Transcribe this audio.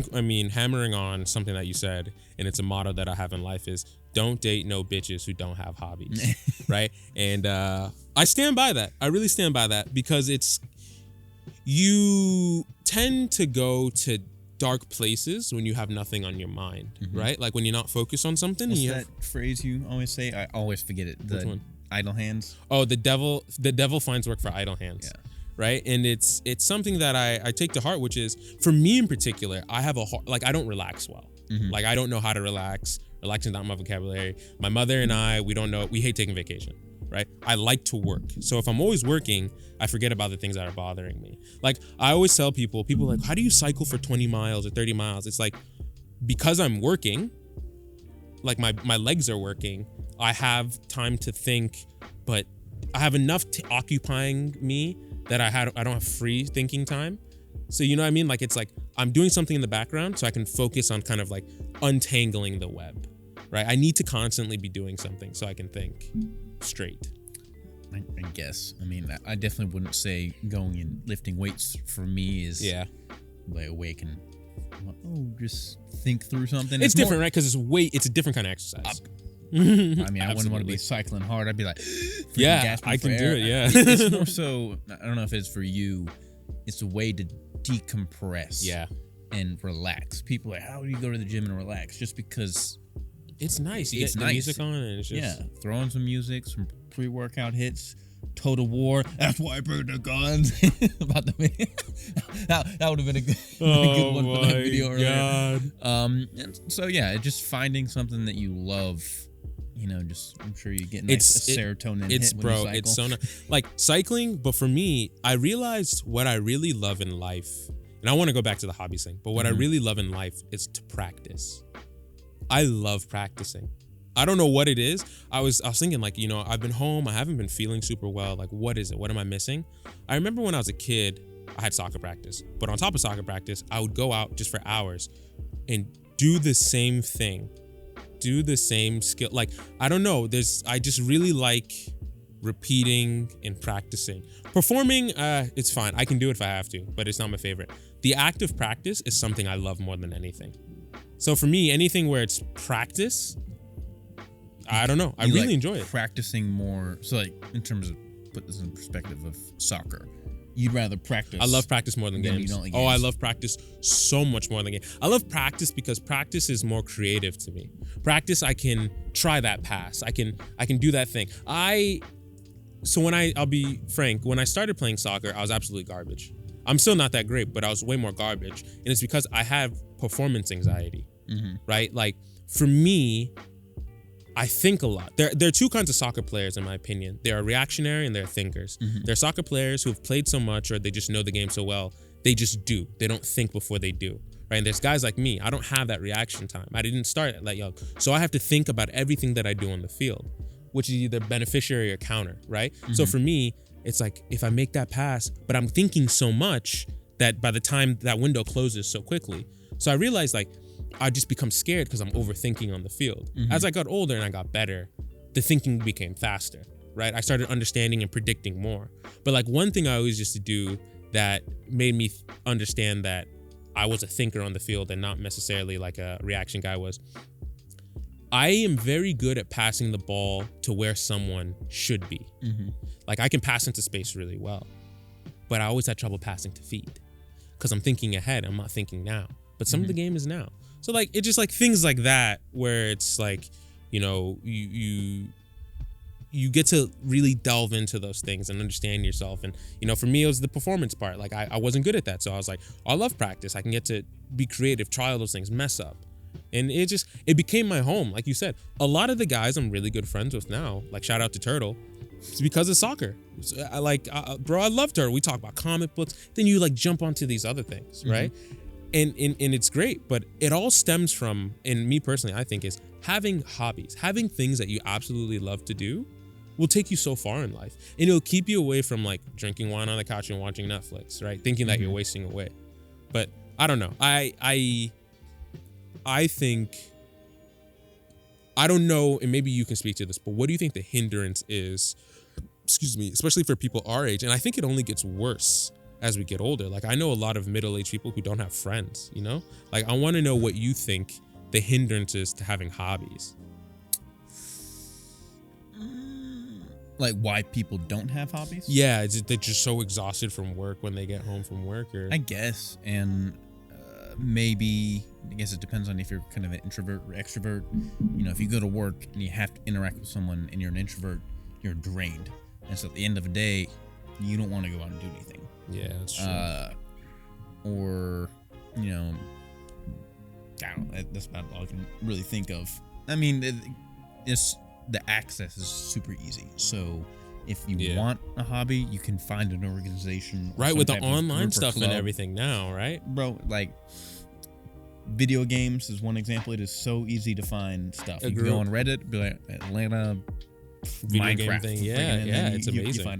think, I mean, hammering on something that you said, and it's a motto that I have in life is don't date no bitches who don't have hobbies, right? And I stand by that. I really stand by that because you tend to go to dark places when you have nothing on your mind, right? Like when you're not focused on something. What's that phrase you always say? I always forget it. Which one? Idle hands. Oh, the devil finds work for idle hands. Yeah. Right. And it's something that I take to heart, which is for me in particular, I have I don't relax well. Like I don't know how to relax. Relaxing not my vocabulary. My mother and I, we hate taking vacation. Right. I like to work. So if I'm always working, I forget about the things that are bothering me. Like I always tell people are like, how do you cycle for 20 miles or 30 miles? It's like, because I'm working, like my legs are working, I have time to think, but I have enough occupying me that I don't have free thinking time. So you know what I mean? Like it's like I'm doing something in the background so I can focus on kind of like untangling the web, right? I need to constantly be doing something so I can think straight. I guess. I mean, I definitely wouldn't say going and lifting weights for me is like awake and just think through something. It's different, right? Because it's a different kind of exercise. I mean, I wouldn't want to be cycling hard. I'd be like, I can do it. Yeah, it's more so. I don't know if it's for you. It's a way to decompress. Yeah, and relax. People are like, how do you go to the gym and relax? Just because it's nice. You get the music on, and it's just throw on some music, some pre-workout hits. Total War. That's why I bring the guns. About the video. that would have been a good one for that video earlier. And so yeah, just finding something that you love. You know, just I'm sure you get serotonin. It's hit bro, when you cycle. it's so like cycling. But for me, I realized what I really love in life, and I want to go back to the hobbies thing. But what I really love in life is to practice. I love practicing. I don't know what it is. I was thinking like, you know, I've been home. I haven't been feeling super well. Like, what is it? What am I missing? I remember when I was a kid, I had soccer practice. But on top of soccer practice, I would go out just for hours and do the same thing. Do the same skill. Like, I don't know. I just really like repeating and practicing. Performing, it's fine. I can do it if I have to, but it's not my favorite. The act of practice is something I love more than anything. So for me, anything where it's practice, I don't know. I really enjoy it. Practicing more. So like in terms of put this in perspective of soccer, you'd rather practice. I love practice more than games. You don't like games. I love practice so much more than games. I love practice because practice is more creative to me. Practice, I can try that pass. I can do that thing. So when I'll be frank, when I started playing soccer, I was absolutely garbage. I'm still not that great, but I was way more garbage. And it's because I have performance anxiety, right? Like for me, I think a lot. There are two kinds of soccer players, in my opinion. There are reactionary and there are thinkers. There are soccer players who have played so much or they just know the game so well, they just do. They don't think before they do, right? And there's guys like me. I don't have that reaction time. I didn't start at that young. So I have to think about everything that I do on the field, which is either beneficiary or counter, right? So for me, it's like if I make that pass, but I'm thinking so much that by the time that window closes so quickly. So I realized like, I just become scared because I'm overthinking on the field. As I got older and I got better, the thinking became faster, right? I started understanding and predicting more. But like one thing I always used to do that made me understand that I was a thinker on the field and not necessarily like a reaction guy was, I am very good at passing the ball to where someone should be. Like I can pass into space really well, but I always had trouble passing to feet because I'm thinking ahead. I'm not thinking now, but some of the game is now. So like, it's just like things like that where it's like, you know, you get to really delve into those things and understand yourself. And, you know, for me, it was the performance part. Like I wasn't good at that. So I was like, I love practice. I can get to be creative, try all those things, mess up. And it became my home. Like you said, a lot of the guys I'm really good friends with now, like shout out to Turtle, it's because of soccer. Bro, I love Turtle. We talk about comic books. Then you like jump onto these other things, right? And it's great, but it all stems from, and me personally, I think is having hobbies, having things that you absolutely love to do will take you so far in life. And it'll keep you away from like drinking wine on the couch and watching Netflix, right? Thinking that you're wasting away. But I don't know. I think, I don't know, and maybe you can speak to this, but what do you think the hindrance is, especially for people our age? And I think it only gets worse as we get older. Like I know a lot of middle-aged people who don't have friends, you know? Like I want to know what you think the hindrances to having hobbies. Like why people don't have hobbies? Yeah, they're just so exhausted from work when they get home from work, or I guess, and maybe I guess it depends on if you're kind of an introvert or extrovert. You know, if you go to work and you have to interact with someone and you're an introvert, you're drained, and so at the end of the day, you don't want to go out and do anything. Yeah, that's true. Or you know, I don't know, that's about all I can really think of. I mean, the access is super easy. So if you want a hobby, you can find an organization. Right, with the online stuff and everything now, right? Bro, like video games is one example. It is so easy to find stuff. You can go on Reddit, be like Atlanta video Minecraft game thing. Yeah, it's amazing. You find a